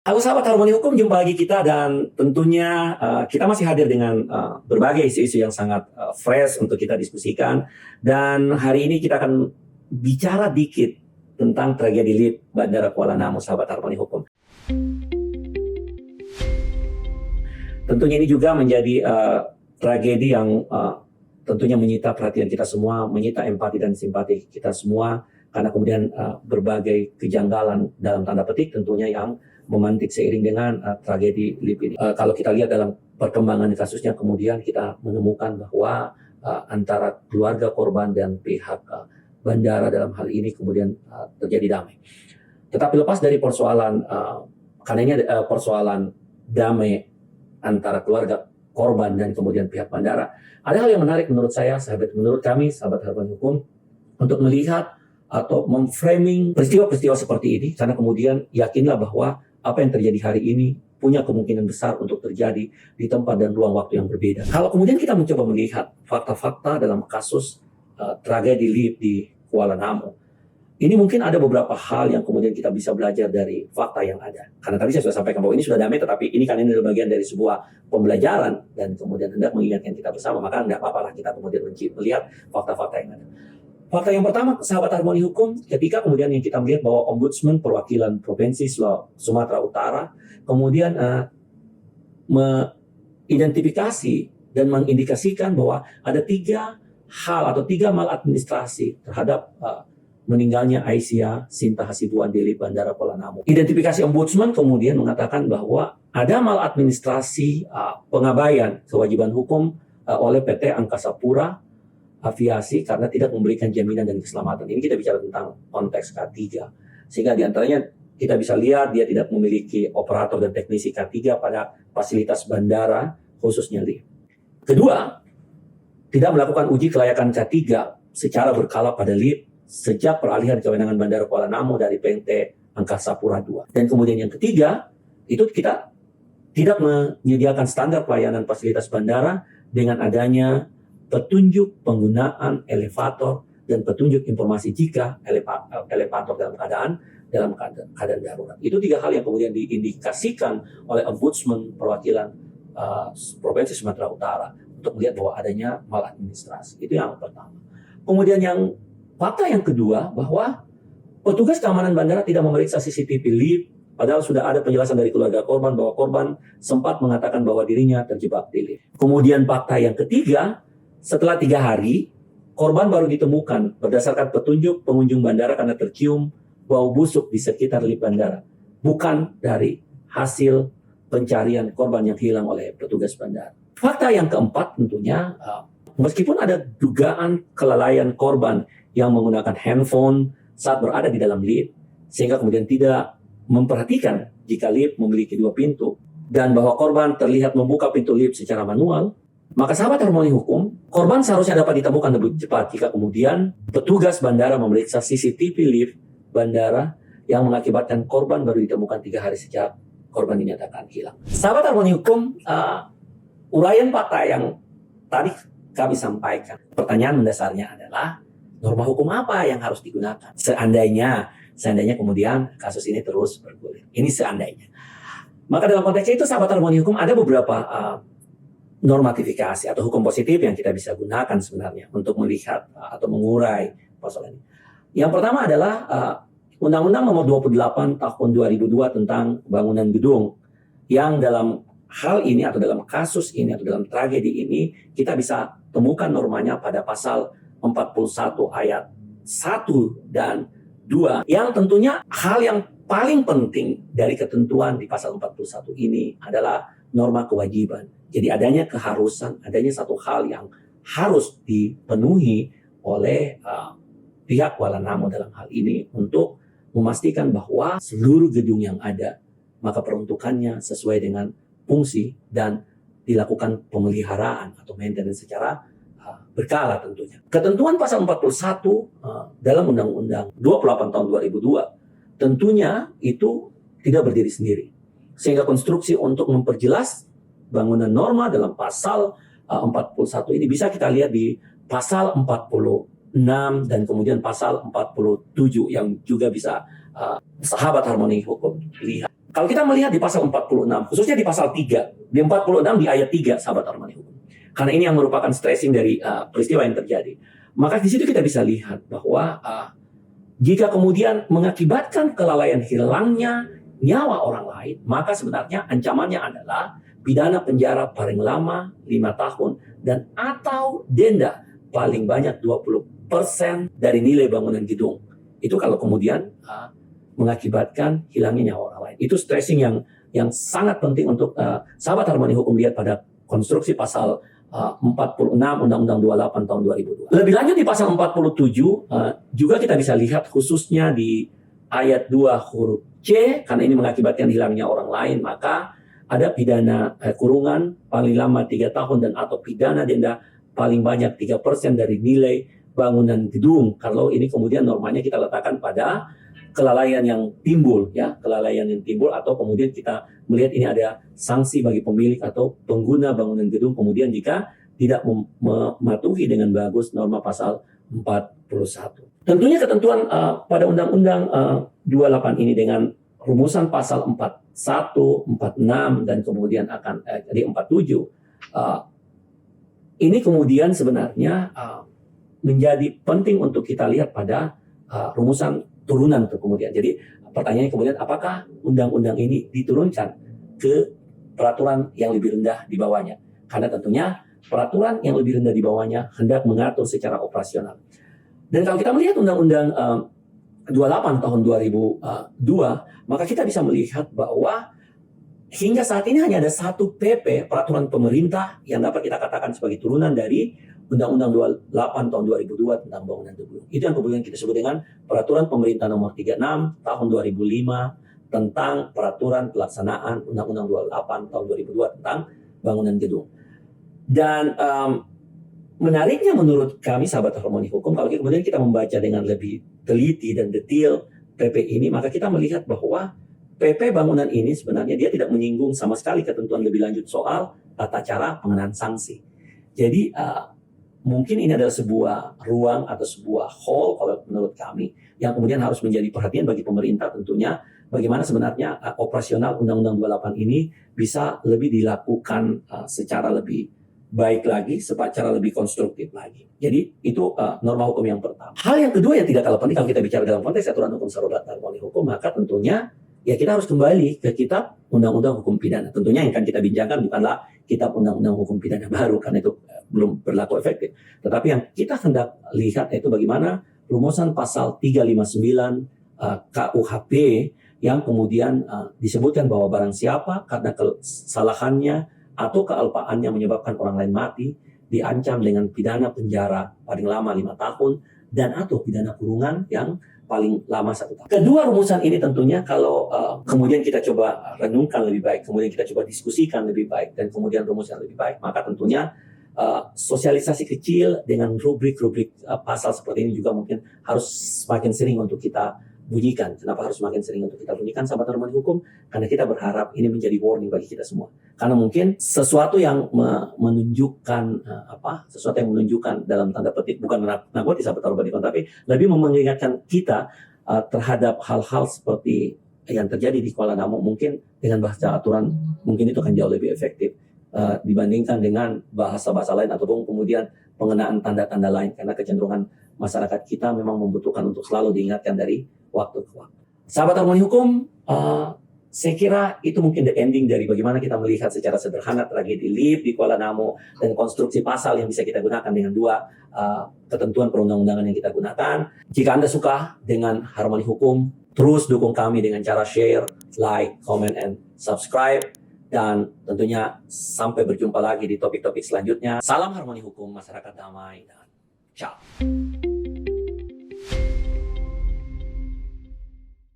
Halo sahabat Harmoni Hukum, jumpa lagi kita dan tentunya kita masih hadir dengan berbagai isu-isu yang sangat fresh untuk kita diskusikan. Dan hari ini kita akan bicara dikit tentang tragedi LIP Bandara Kuala Namu, sahabat Harmoni Hukum. Tentunya ini juga menjadi tragedi yang tentunya menyita perhatian kita semua, menyita empati dan simpati kita semua, karena kemudian berbagai kejanggalan dalam tanda petik tentunya yang memantik seiring dengan tragedi LIP ini. Kalau kita lihat dalam perkembangan kasusnya, kemudian kita menemukan bahwa antara keluarga korban dan pihak bandara dalam hal ini kemudian terjadi damai. Tetapi lepas dari persoalan, karena ini persoalan damai antara keluarga korban dan kemudian pihak bandara, ada hal yang menarik menurut saya, menurut kami, sahabat Harmoni Hukum, untuk melihat atau memframing peristiwa-peristiwa seperti ini, karena kemudian yakinlah bahwa apa yang terjadi hari ini punya kemungkinan besar untuk terjadi di tempat dan ruang waktu yang berbeda. Kalau kemudian kita mencoba melihat fakta-fakta dalam kasus tragedi LIP di Kuala Namu, ini mungkin ada beberapa hal yang kemudian kita bisa belajar dari fakta yang ada. Karena tadi saya sudah sampaikan bahwa ini sudah damai, tetapi ini kan ini adalah bagian dari sebuah pembelajaran dan kemudian hendak mengingatkan kita bersama, maka tidak apa-apa lah kita kemudian melihat fakta-fakta yang ada. Fakta yang pertama, sahabat Harmoni Hukum, ketika kemudian yang kita melihat bahwa Ombudsman perwakilan Provinsi Sumatera Utara kemudian mengidentifikasi dan mengindikasikan bahwa ada 3 hal atau 3 maladministrasi terhadap meninggalnya Aisyah Sinta Hasibuan di LIP Bandara Kuala Namu. Identifikasi Ombudsman kemudian mengatakan bahwa ada maladministrasi pengabaian kewajiban hukum oleh PT Angkasa Pura Aviasi karena tidak memberikan jaminan dan keselamatan. Ini kita bicara tentang konteks K3. Sehingga diantaranya kita bisa lihat dia tidak memiliki operator dan teknisi K3 pada fasilitas bandara khususnya LIP. Kedua, tidak melakukan uji kelayakan K3 secara berkala pada LIP sejak peralihan kewenangan Bandara Kuala Namu dari PT Angkasa Pura II. Dan kemudian yang ketiga, itu kita tidak menyediakan standar pelayanan fasilitas bandara dengan adanya petunjuk penggunaan elevator dan petunjuk informasi jika elevator dalam keadaan darurat. Itu 3 hal yang kemudian diindikasikan oleh Ombudsman perwakilan Provinsi Sumatera Utara untuk melihat bahwa adanya maladministrasi. Itu yang pertama. Kemudian yang fakta yang kedua, bahwa petugas keamanan bandara tidak memeriksa CCTV LIP, padahal sudah ada penjelasan dari keluarga korban bahwa korban sempat mengatakan bahwa dirinya terjebak di LIP. Kemudian fakta yang ketiga, setelah 3 hari, korban baru ditemukan berdasarkan petunjuk pengunjung bandara karena tercium bau busuk di sekitar LIP bandara, bukan dari hasil pencarian korban yang hilang oleh petugas bandara. Fakta yang keempat tentunya, meskipun ada dugaan kelalaian korban yang menggunakan handphone saat berada di dalam lift, sehingga kemudian tidak memperhatikan jika lift memiliki 2 pintu, dan bahwa korban terlihat membuka pintu lift secara manual, maka sahabat Harmoni Hukum, korban seharusnya dapat ditemukan lebih cepat jika kemudian petugas bandara memeriksa CCTV lift bandara yang mengakibatkan korban baru ditemukan 3 hari sejak korban dinyatakan hilang. Sahabat Harmoni Hukum, uraian fakta yang tadi kami sampaikan, pertanyaan mendasarnya adalah norma hukum apa yang harus digunakan seandainya kemudian kasus ini terus bergulir. Ini seandainya. Maka dalam konteks itu, sahabat Harmoni Hukum, ada beberapa normatifikasi atau hukum positif yang kita bisa gunakan sebenarnya untuk melihat atau mengurai persoalan ini. Yang pertama adalah Undang-Undang Nomor 28 Tahun 2002 tentang Bangunan Gedung, yang dalam hal ini atau dalam kasus ini atau dalam tragedi ini kita bisa temukan normanya pada pasal 41 ayat 1 dan 2, yang tentunya hal yang paling penting dari ketentuan di pasal 41 ini adalah norma kewajiban. Jadi adanya keharusan, adanya satu hal yang harus dipenuhi oleh pihak Kuala Namu dalam hal ini untuk memastikan bahwa seluruh gedung yang ada, maka peruntukannya sesuai dengan fungsi dan dilakukan pemeliharaan atau maintenance secara berkala tentunya. Ketentuan pasal 41 dalam Undang-Undang 28 tahun 2002 tentunya itu tidak berdiri sendiri. Sehingga konstruksi untuk memperjelas bangunan norma dalam pasal 41 ini bisa kita lihat di pasal 46 dan kemudian pasal 47 yang juga bisa sahabat Harmoni Hukum lihat. Kalau kita melihat di pasal 46, khususnya di pasal 3, di 46 di ayat 3, sahabat harmoni hukum. Karena ini yang merupakan stressing dari peristiwa yang terjadi. Maka di situ kita bisa lihat bahwa jika kemudian mengakibatkan kelalaian hilangnya nyawa orang lain, maka sebenarnya ancamannya adalah pidana penjara paling lama 5 tahun dan atau denda paling banyak 20% dari nilai bangunan gedung. Itu kalau kemudian mengakibatkan hilangnya nyawa orang lain. Itu stressing yang sangat penting untuk sahabat harmoni hukum lihat pada konstruksi pasal 46 Undang-Undang 28 tahun 2002. Lebih lanjut di pasal 47 juga kita bisa lihat khususnya di ayat 2 huruf C, karena ini mengakibatkan hilangnya orang lain, maka ada pidana kurungan paling lama 3 tahun dan atau pidana denda paling banyak 3% dari nilai bangunan gedung. Kalau ini kemudian normanya kita letakkan pada kelalaian yang timbul, ya, kelalaian yang timbul, atau kemudian kita melihat ini ada sanksi bagi pemilik atau pengguna bangunan gedung kemudian jika tidak mematuhi dengan bagus norma pasal 41. Tentunya ketentuan pada Undang-Undang 28 ini dengan rumusan pasal 41, 46 dan kemudian akan di 47 ini kemudian sebenarnya menjadi penting untuk kita lihat pada rumusan turunan untuk kemudian. Jadi pertanyaannya kemudian apakah undang-undang ini diturunkan ke peraturan yang lebih rendah di bawahnya? Karena tentunya peraturan yang lebih rendah di bawahnya hendak mengatur secara operasional. Dan kalau kita melihat Undang-Undang 28 tahun 2002, maka kita bisa melihat bahwa hingga saat ini hanya ada satu PP, peraturan pemerintah yang dapat kita katakan sebagai turunan dari Undang-Undang 28 tahun 2002 tentang bangunan gedung. Itu yang kemudian kita sebut dengan Peraturan Pemerintah Nomor 36 tahun 2005 tentang peraturan pelaksanaan Undang-Undang 28 tahun 2002 tentang bangunan gedung. Dan menariknya menurut kami sahabat harmoni hukum, kalau kemudian kita membaca dengan lebih teliti dan detail PP ini, maka kita melihat bahwa PP bangunan ini sebenarnya dia tidak menyinggung sama sekali ketentuan lebih lanjut soal tata cara pengenaan sanksi. Jadi mungkin ini adalah sebuah ruang atau sebuah hole kalau menurut kami yang kemudian harus menjadi perhatian bagi pemerintah tentunya bagaimana sebenarnya operasional Undang-Undang 28 ini bisa lebih dilakukan secara lebih baik lagi, secara lebih konstruktif lagi. Jadi itu norma hukum yang pertama. Hal yang kedua yang tidak kalah penting kalau kita bicara dalam konteks aturan hukum sahabat harmoni hukum, maka tentunya ya kita harus kembali ke kitab Undang-Undang Hukum Pidana. Tentunya yang akan kita bincangkan bukanlah kitab Undang-Undang Hukum Pidana baru karena itu belum berlaku efektif. Tetapi yang kita hendak lihat yaitu bagaimana rumusan pasal 359 KUHP yang kemudian disebutkan bahwa barang siapa karena kesalahannya atau kealpaannya menyebabkan orang lain mati diancam dengan pidana penjara paling lama 5 tahun dan atau pidana kurungan yang paling lama 1 tahun. Kedua rumusan ini tentunya kalau kemudian kita coba renungkan lebih baik, kemudian kita coba diskusikan lebih baik, dan kemudian rumusnya lebih baik, maka tentunya sosialisasi kecil dengan rubrik-rubrik pasal seperti ini juga mungkin harus semakin sering untuk kita bunyikan. Kenapa harus semakin sering untuk kita bunyikan, sahabat harmoni hukum? Karena kita berharap ini menjadi warning bagi kita semua. Karena mungkin sesuatu yang menunjukkan sesuatu yang menunjukkan dalam tanda petik bukan menakut sahabat harmoni hukum, tapi lebih mengingatkan kita terhadap hal-hal seperti yang terjadi di Kuala Namu, mungkin dengan bahasa aturan mungkin itu akan jauh lebih efektif dibandingkan dengan bahasa-bahasa lain ataupun kemudian pengenaan tanda-tanda lain, karena kecenderungan masyarakat kita memang membutuhkan untuk selalu diingatkan dari waktu ke waktu. Sahabat harmoni hukum, saya kira itu mungkin the ending dari bagaimana kita melihat secara sederhana tragedi LIP di Kuala Namu dan konstruksi pasal yang bisa kita gunakan dengan dua ketentuan perundang-undangan yang kita gunakan. Jika Anda suka dengan harmoni hukum, terus dukung kami dengan cara share, like, comment, and subscribe. Dan tentunya sampai berjumpa lagi di topik-topik selanjutnya. Salam harmoni hukum, masyarakat damai, dan ciao.